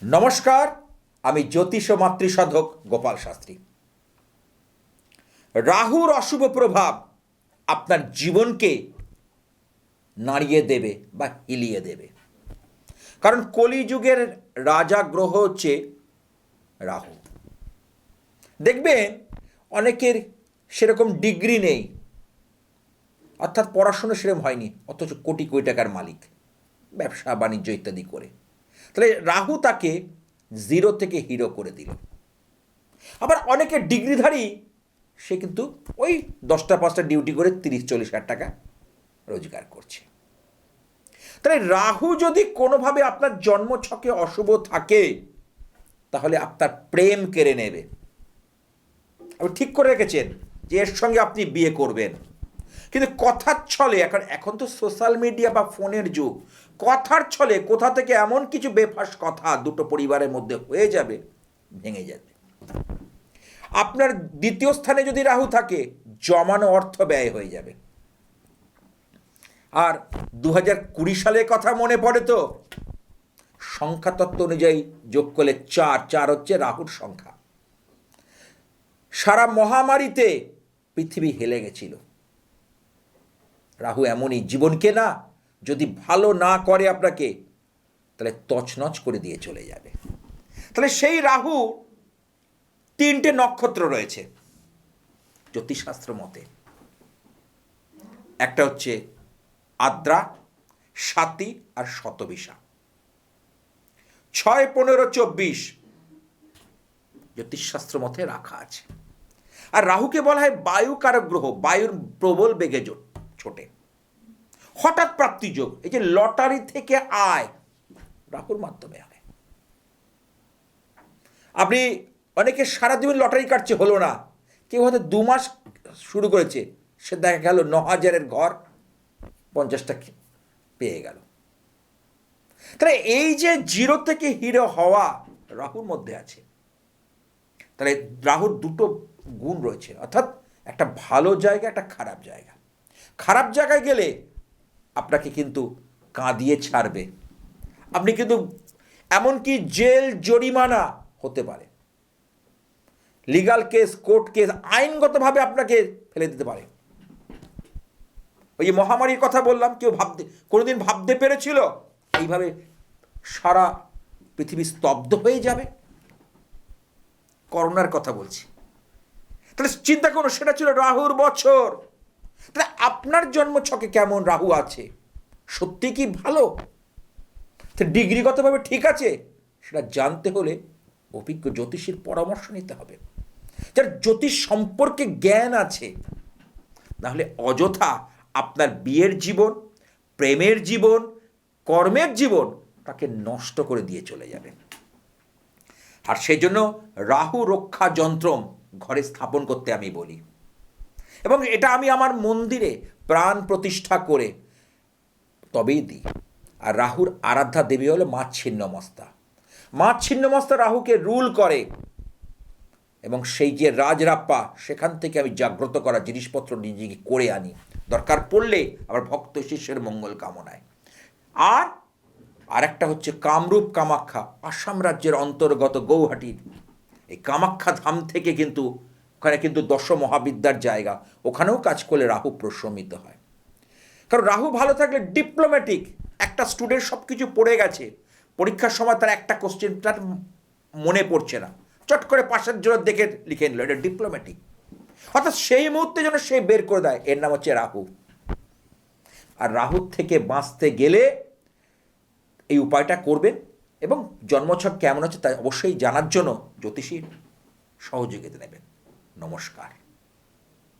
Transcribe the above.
নমস্কার, আমি জ্যোতিষ ও মাতৃসাধক গোপাল শাস্ত্রী। রাহুর অশুভ প্রভাব আপনার জীবনকে নাড়িয়ে দেবে বা হিলিয়ে দেবে। কারণ কলিযুগের রাজা গ্রহ হচ্ছে রাহু। দেখবেন অনেকের সেরকম ডিগ্রি নেই, অর্থাৎ পড়াশুনো সেরকম হয়নি, অথচ কোটি কোটি টাকার মালিক, ব্যবসা বাণিজ্য ইত্যাদি করে। তাহলে রাহু তাকে জিরো থেকে হিরো করে দিল। আবার অনেকের ডিগ্রিধারী, সে কিন্তু ওই 10টা-5টা ডিউটি করে 30-40 হাজার টাকা রোজগার করছে। তাহলে রাহু যদি কোনোভাবে আপনার জন্মছকে অশুভ থাকে, তাহলে আপনার প্রেম কেড়ে নেবে। আপনি ঠিক করে রেখেছেন যে এর সঙ্গে আপনি বিয়ে করবেন, কিন্তু কথার ছলে, এখন তো সোশ্যাল মিডিয়া বা ফোনের যুগ, কথার ছলে কোথা থেকে এমন কিছু বেফাস কথা দুটো পরিবারের মধ্যে হয়ে যাবে, ভেঙে যাবে। আপনার দ্বিতীয় স্থানে যদি রাহু থাকে, জমানো অর্থ ব্যয় হয়ে যাবে। আর 2020 সালের কথা মনে পড়ে তো? সংখ্যাতত্ত্ব অনুযায়ী যোগ করলে 4 হচ্ছে রাহুর সংখ্যা। সারা মহামারীতে পৃথিবী হেলে গেছিল। রাহু এমনই, জীবনকে না যদি ভালো না করে আপনাকে, তাহলে তছনছ করে দিয়ে চলে যাবে। তাহলে সেই রাহু 3টে নক্ষত্র রয়েছে জ্যোতিষশাস্ত্র মতে। একটা হচ্ছে আদ্রা, স্বাতি আর শতবিশা। 6, 15, 24 জ্যোতিষশাস্ত্র মতে রাখা আছে। আর রাহুকে বলা হয় বায়ু কারক গ্রহ, বায়ুর প্রবল বেগে ছোটে। হঠাৎ প্রাপ্তি যোগ, এই যে লটারি থেকে আয়, রাহুর মাধ্যমে হয়। আপনি অনেকে সারা জীবন লটারি কাটছে, হলো না। কেউ হয়তো 2 মাস শুরু করেছে, সে দেখা গেল 9,000-এর ঘর 50টা পেয়ে গেল। তাহলে এই যে জিরো থেকে হিরো হওয়া রাহুর মধ্যে আছে। তাহলে রাহুর দুটো গুণ রয়েছে, অর্থাৎ একটা ভালো জায়গা, একটা খারাপ জায়গা। খারাপ জায়গায় গেলে আপনাকে কিন্তু কাঁদিয়ে ছাড়বে। আপনি কিন্তু এমনকি জেল জরিমানা হতে পারে, লিগাল কেস, কোর্ট কেস, আইনগতভাবে আপনাকে ফেলে দিতে পারে। ওই যে মহামারীর কথা বললাম, কেউ কোনোদিন ভাবতে পেরেছিল এইভাবে সারা পৃথিবী স্তব্ধ হয়ে যাবে? করোনার কথা বলছি। তাহলে চিন্তা করুন, সেটা ছিল রাহুর বছর। তাহলে আপনার জন্মছকে কেমন রাহু আছে? সত্যি কি ভালো? ডিগ্রিগতভাবে ঠিক আছে? সেটা জানতে হলে অভিজ্ঞ জ্যোতিষীর পরামর্শ নিতে হবে, যার জ্যোতিষ সম্পর্কে জ্ঞান আছে। নাহলে অযথা আপনার বিয়ের জীবন, প্রেমের জীবন, কর্মের জীবন তাকে নষ্ট করে দিয়ে চলে যাবে। আর সেই জন্য রাহু রক্ষা যন্ত্রম ঘরে স্থাপন করতে আমি বলি, এবং এটা আমি আমার মন্দিরে প্রাণ প্রতিষ্ঠা করে তবেই দিই। আর রাহুর আরাধ্যা দেবী হলো মা ছিন্নমস্তা। মা ছিন্নমস্তা রাহুকে রুল করে, এবং সেই যে রাজরাপ্পা, সেখান থেকে আমি জাগ্রত করা জিনিসপত্র নিজেকে করে আনি, দরকার পড়লে আমার ভক্ত শিষ্যের মঙ্গল কামনায়। আর একটা হচ্ছে কামরূপ কামাখ্যা, আসাম রাজ্যের অন্তর্গত গৌহাটির এই কামাখ্যা ধাম থেকে কিন্তু, ওখানে কিন্তু 10 মহাবিদ্যার জায়গা, ওখানেও কাজ করলে রাহু প্রশমিত হয়। কারণ রাহু ভালো থাকলে ডিপ্লোম্যাটিক, একটা স্টুডেন্ট সব কিছু পড়ে গেছে, পরীক্ষার সময় তার একটা কোশ্চেন তার মনে পড়ছে না, চট করে পাশের জন্য দেখে লিখে নিল, এটা ডিপ্লোম্যাটিক। অর্থাৎ সেই মুহূর্তে যেন সে বের করে দেয়, এর নাম হচ্ছে রাহু। আর রাহুর থেকে বাঁচতে গেলে এই উপায়টা করবেন, এবং জন্মছক কেমন আছে তা অবশ্যই জানার জন্য জ্যোতিষীর সহযোগিতা নেবেন। নমস্কার।